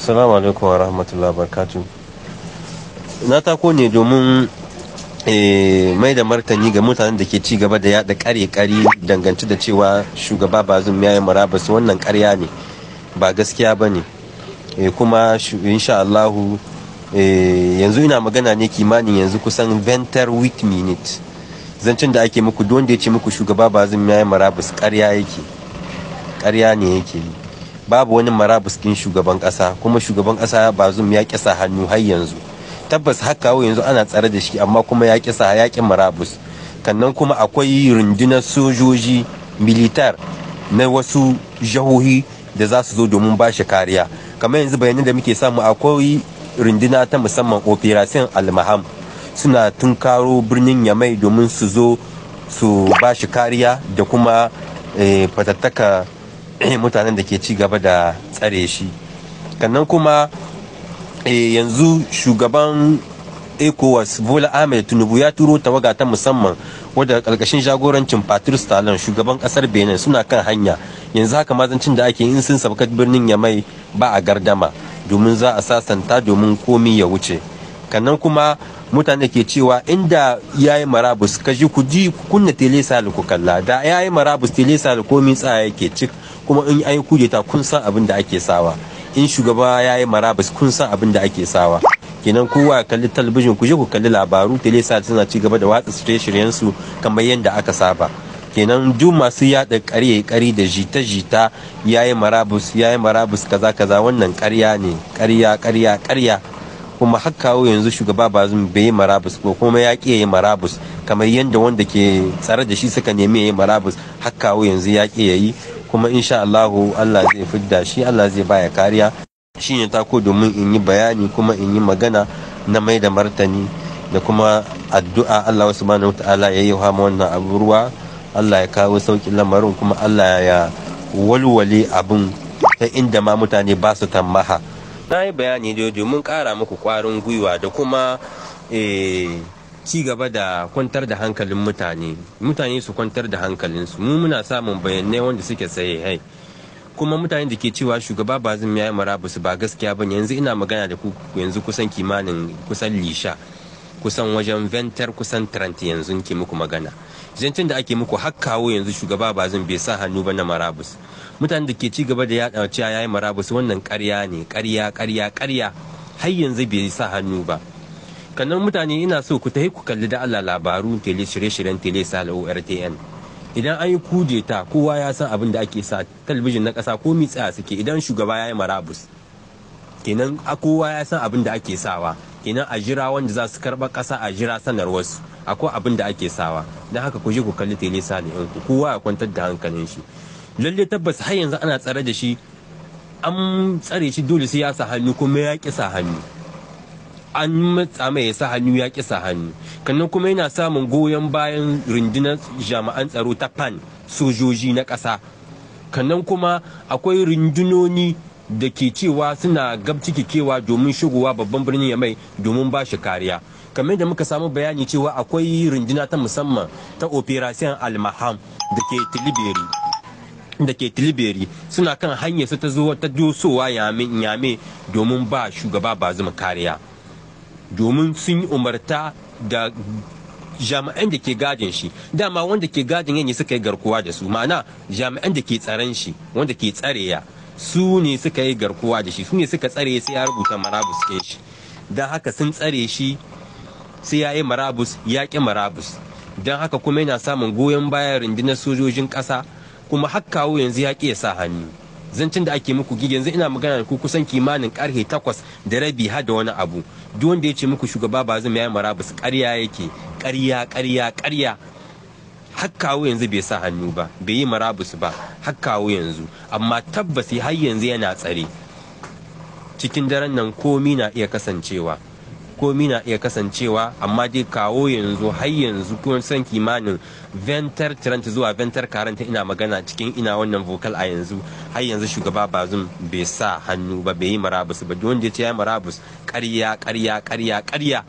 Assalamu alaikum wa rahmatullahi wa barakatuh. Na tako ne domin mai da martani ga mutanen da ke ci gaba da yada kare-kare dangance da cewa shugaba Bazum ya yi murabus. Wannan karya ne, ba gaskiya ba ne. Kuma insha Allahu yanzu ina magana ne kimanin yanzu kusan 28 minutes. Zancen da ake muku don da ya ce muku shugaba Bazum ya yi murabus karya yake, karya ne yake yi. Babu wani marabus kin shugaban kasa, kuma shugaban kasa Bazum ya kisa hannu har yanzu. Tabbas haka yanzu ana tsare da shi, amma kuma ya kisa yakin marabus. Kannan kuma akwai rundunar sojoji militar na wasu jahohi da za su zo domin ba shi kariya. Kamar yanzu bayanan da muke samu, akwai runduna ta musamman operation almaham suna tunkaro birnin Yamai domin su zo su ba shi kariya da kuma fatattaka mutanen da ke ci gaba da tsare shi. Kannan kuma yanzu shugaban ECOWAS Bola Ahmed Tinubu ya turo tawaga ta musamman wadda karkashin jagorancin Patrice Talon shugaban kasar Benin suna kan hanya yanzu haka mazancin da ake in sun sabka birnin Yamai ba a gardama domin za a sasanta domin komi ya wuce. Kannan kuma mutane ke cewa inda ya yi marabus kaji ku ji kunna telesa ku kalla, da ya yi marabus telesa komi tsaya yake cik, kuma in an yi kudeta kun san abin da ake sawa. In shugaba ya yi marabus kun san abin da ake sawa. Kenan kowa kalli talabijin, ku je ku kalli labaru, telesa suna ci gaba da watsa shirye-shiryen su kamar yadda aka saba. Kenan duk masu yada ƙarye-ƙari da jita-jita ya yi marabus kaza kaza, wannan ƙarya ne, ƙarya. Kuma har kawo yanzu shugaba Bazum bai yi marabus ko kuma ya ƙi yi marabus kamar yadda wanda ke tsare da shi suka nemi ya yi marabus, har kawo yanzu ya ƙi yi. Kuma insha Allahu Allah zai fidda shi, Allah zai baya kariya. Shi ne tako domin in yi bayani kuma in yi magana na mai da martani da kuma addu'a Allah subhanahu wataala ya yi hama wannan abu ruwa, Allah ya kawo sauƙin lamarin, kuma Allah ya walwale abin ta inda ma mutane ba su tammaha. Na yi bayani da domin ƙara muku ƙwarin gwiwa da kuma ci gaba da kwantar da hankalin mutane su kwantar da hankalinsu. Mu muna samun bayanai wanda suke hai, kuma mutane da ke cewa shugaba Bazum ya yi marabus ba gaskiya bane. Yanzu ina magana da ku yanzu kusan kimanin lisha kusan wajen ventar kusan 30 yanzu ke muku magana. Zancen da ake muku har kawo yanzu shugaba Bazum bai sa hannu ba na marabus. Mutane da ke ci gaba da yaɗa cewa ya yi marabus, wannan ƙarya ne, ƙarya har yanzu bai sa hannu ba. Kannan mutane ina so ku tafi ku kalli da Allah labaru shirye-shiryen telesal ORTN. Idan an yi kudeta kowa ya san abin da ake sa, talabijin na ƙasa ko tsaya suke idan shugaba ya yi marabus. Kenan kowa ya san abin da ake sawa, kenan a jira wanda za su karɓa ƙasa, a jira sanarwarsu akwai abin da ake sawa. Don haka ku je ku kalli telesal ɗinku, kowa ya kwantar da hankalin shi. Lalle tabbas har yanzu ana tsare da shi, an tsare shi dole sai ya sa hannu, kuma ya ƙi sa hannu. An matsa mai ya sa hannu, ya ƙi sa hannu. Kannan kuma yana samun goyon bayan rundunar jami'an tsaro ta PAN, sojoji na ƙasa. Kannan kuma akwai rundunoni da ke cewa suna gabcikewa domin shigowa babban birnin Yamai domin ba shi kariya. Kamar da muka samu bayani cewa akwai runduna ta musamman ta operation almaham da ke tilibiri suna kan hanyar su ta zo ta dosowa Yame domin ba shugaba Bazum kariya. Domin sun yi umarta da jami'an da ke gadin shi, dama wanda ke gadin yanyi suka yi garkuwa da su, ma'ana jami'an da ke tsaron shi wanda ke tsareya su ne suka yi garkuwa da shi, su ne suka tsare sai ya rubuta marabus ɗin shi. Don haka sun tsare shi sai ya yi marabus, ya ƙi marabus. Don haka kuma yana samun goyon bayan rundunar sojojin ƙasa, kuma har kawo yanzu ya ƙi ya sa hannu. Zancen da ake muku yanzu ina magana da ku kusan kimanin karfe 8:30 har da wani abu. Duk wanda ya ce muku shugaba Bazum ya yi marabus ƙarya yake, ƙarya. Har kawo yanzu bai sa hannu ba, bai yi marabus ba har kawo yanzu, amma tabbas har yanzu yana tsare. Cikin daren nan komi na iya kasancewa, amma dai kawo yanzu har yanzu kun san kimanin ventar 30 zuwa ventar 40 ina magana cikin ina wannan vocal a yanzu, har yanzu shugaba Bazum bai sa hannu ba, bai yi marabus ba. Wanda ya ce ya yi marabus ƙarya.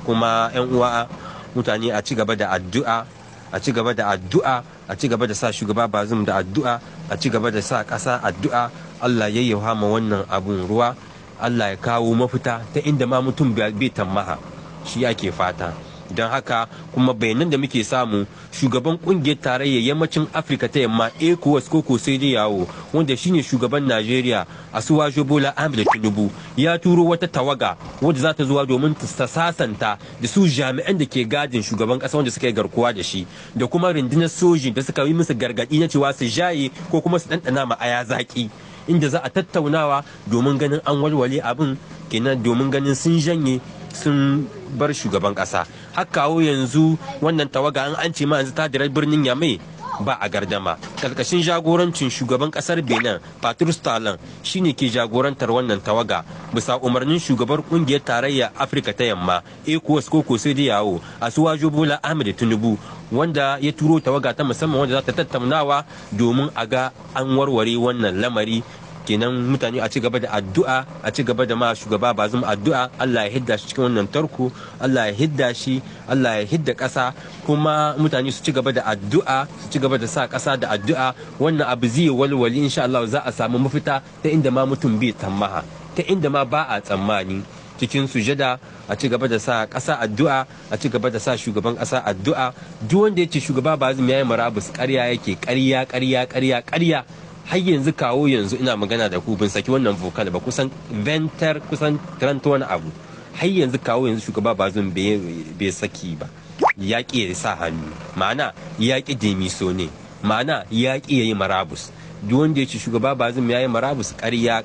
Kuma yan uwa mutane a ci gaba da addu'a, a ci gaba da sa shugaba Bazum da addu'a, a ci gaba da sa ƙasa addu'a. Allah ya yi ma wannan abun ruwa, Allah ya kawo mafita ta inda ma mutum bai tammaha, shi ake fata. Don haka kuma bayanan da muke samu, shugaban kungiyar tarayyar yammacin Afirka ta yamma ECOWAS koko sai dai yawo, wanda shine shugaban Najeriya Asuwaju Bola Ahmed Tinubu, ya turo wata tawaga wadda za ta zuwa domin ta sasanta da su jami'an da ke gadin shugaban kasa wanda suka yi garkuwa da shi, da kuma rundunar soji da suka yi musu gargadi na cewa su jaye ko kuma su ɗanɗana ma aya zaki, inda za a tattaunawa domin ganin an walwale abin, kenan domin ganin sun janye sun bar shugaban kasa. Har kawo yanzu wannan tawaga an ce ma yanzu ta dirar birnin Yamai ba a gardama, karkashin jagorancin shugaban kasar Benin Patrice Talon shine ke jagorantar wannan tawaga bisa umarnin shugabar kungiyar tarayya Afirka ta yamma ECOWAS koko sai da yawo Asuwaju Bola Ahmed Tinubu, wanda ya turo tawaga ta musamman wanda za ta tattaunawa domin a ga an warware wannan lamari. Kenan mutane a ci gaba da addu'a, a ci gaba da ma shugaba Bazum addu'a, Allah ya hidda shi cikin wannan tarko, Allah ya hidda shi, Allah ya hidda ƙasa, kuma mutane su ci gaba da addu'a, su ci gaba da sa ƙasa da addu'a, wannan abu zai walwali insha Allah, za a samu mafita ta inda ma mutum bai tammaha, ta inda ma ba a tsammani. Cikin sujada a ci gaba da sa ƙasa addu'a, a ci gaba da sa shugaban ƙasa addu'a. Duk wanda ya ce shugaba Bazum ya yi marabus, ƙarya yake, ƙarya. Har yanzu kawo yanzu ina magana da ku bin saki wannan vocal ba, kusan 30 wani abu, har yanzu kawo yanzu shugaba Bazum bai saki ba, ya ƙi ya sa hannu, ma'ana ya ƙi demiso ne, ma'ana ya ƙi ya yi marabus. Duk wanda ya ce shugaba Bazum ya yi marabus, ƙarya,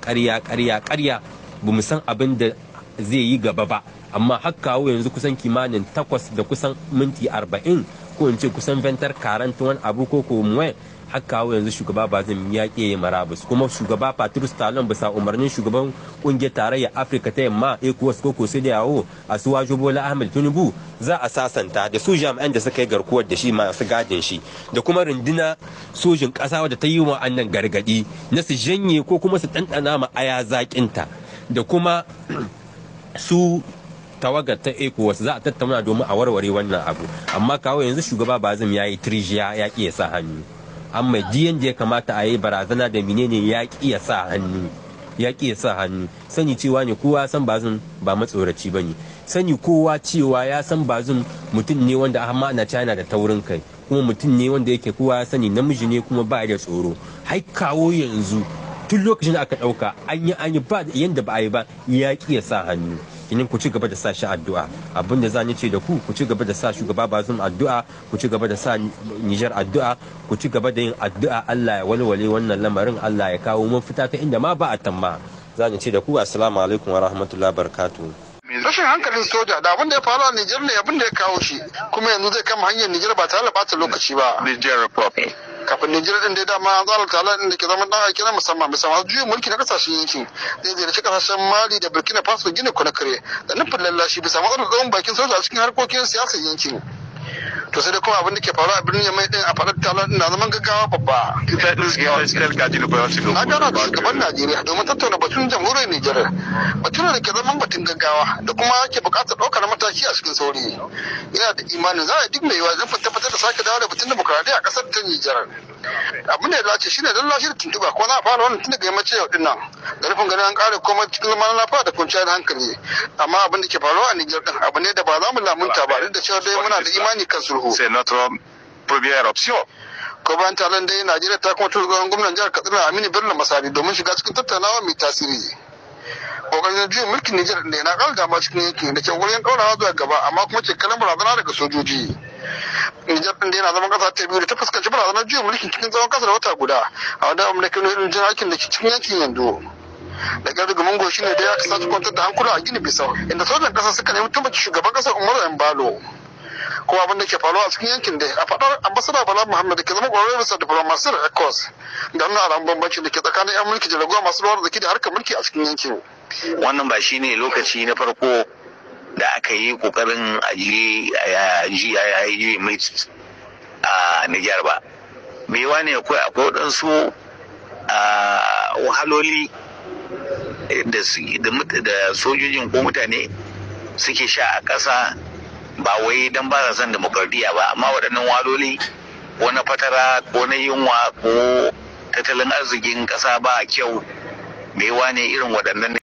ba mu san abin da zai yi gaba ba, amma har kawo yanzu kusan kimanin 8 da kusan minti 40 ko in ce kusan 40 wani abu ko muwai, har kawo yanzu shugaba Bazum ya ƙi ya marabus. Kuma shugaba Patrice Talon bisa umarnin shugaban kungiyar tarayyar Afirka ta yamma ECOWAS koko sai da yawo Asuwaju Bola Ahmed Tinubu, za a sasanta da su jami'an da suka yi garkuwar da shi masu gadin shi, da kuma runduna sojin ƙasa wadda ta yi wa annan gargadi na su janye ko kuma su ɗanɗana ma aya zaƙinta, da kuma su tawagar ta ECOWAS za a tattauna domin a warware wannan abu. Amma kawo yanzu shugaba Bazum ya yi tirjiya, ya ƙi ya sa hannu. Amma diyan da ya kamata a yi barazana da menene ya ƙi ya sa hannu, sani cewa ne kowa san Bazum ba matsoraci bane, sani kowa cewa ya san Bazum mutum ne wanda amma na China da taurin kai, kuma mutum ne wanda yake kowa ya sani namiji ne kuma ba da tsoro. Har kawo yanzu tun lokacin da aka ɗauka an yi ba yanda ba a yi ba, ya ƙi ya sa hannu. Kinin ku ci gaba da sa shi addu'a, abin da zan ce da ku ci gaba da sa shugaba Bazum addu'a, ku ci gaba da sa Niger addu'a, ku ci gaba da yin addu'a, Allah ya walwale wannan lamarin, Allah ya kawo mafita ta inda ma ba a tamma. Zan ce da ku assalamu alaikum wa rahmatullahi barakatuh. Rashin hankalin soja da abin da ya faru a Niger ne abin da ya kawo shi, kuma yanzu zai kama hanyar Niger ba tare da ɓata lokaci ba. Niger Republic. Kafin Nijar din dai dama an tsara talan din da ke zama dan aiki na musamman juyin mulki na kasashen yankin zai ziyarci kasashen Mali da Burkina Faso, Guinea Conakry da nufin lallashi bisa matsalar tsawon bakin soja a cikin harkokin siyasar yankin. To sai dai kuma abin da ke faru a birnin Yamai din a faɗar talan din na zaman gaggawa babba. Na gana da shugaban Najeriya domin tattauna batun jamhuriyar Nijar, batun da ke zaman batun gaggawa da kuma ke buƙatar ɗaukar mataki a cikin sauri. Ina da imanin za a yi duk mai yiwuwa zan tabbatar da sake dawo da batun dimokuraɗiyya a ƙasar ta Nijar. Abin da ya dace shine don lashe da tuntuɓa ko na fara wannan tun daga yammacin yau din nan da nufin ganin an ƙare komai cikin lamarin lafiya da kwanciyar hankali. Amma abin da ke faruwa a Nijar din abu ne da ba za mu lamunta ba, duk da cewa dai muna da imani kan sulhu. C'est notre première option. Ko bayan taron dai Najeriya ta kuma tura gwamnan jihar Katsina Aminu Bello Masari domin shiga cikin tattaunawa mai tasiri. Kokarin juyin mulkin Nijar da na ƙara dama cikin yankin da ke wurin ɗaurawa zuwa gaba, amma kuma ke kallon barazana daga sojoji. Nijar ɗin da yana zaman ƙasa ta biyu da ta fuskanci barazanar juyin mulkin cikin tsawon ƙasa da wata guda a wanda amurka ne irin jin aikin da ke cikin yankin yanzu. Da ƙyar rigamin goshi ne da ya kasance kwantar da hankula a Gini Bisau, inda sojan ƙasa suka nemi tabbaci shugaban ƙasar Umaru Embalo. Kuma abin da ke faruwa a cikin yankin da a faɗar ambasada Bala Muhammad da ke zama ƙwararren bisa diplomasiyar ECOWAS da nuna alamun bambanci da ke tsakanin 'yan mulki da raguwa masu rawar da harkar mulki a cikin yankin. Wannan ba shine lokaci na farko da aka yi kokarin ajiye mai a Nijar ba. Me yawa ne akwai waɗansu wahaloli da sojojin ko mutane suke sha a ƙasa, ba wai don ba sa son demokradiyya ba, amma waɗannan wahaloli ko na fatara ko na yunwa ko tattalin arzikin ƙasa ba kyau. Me yawa ne irin waɗannan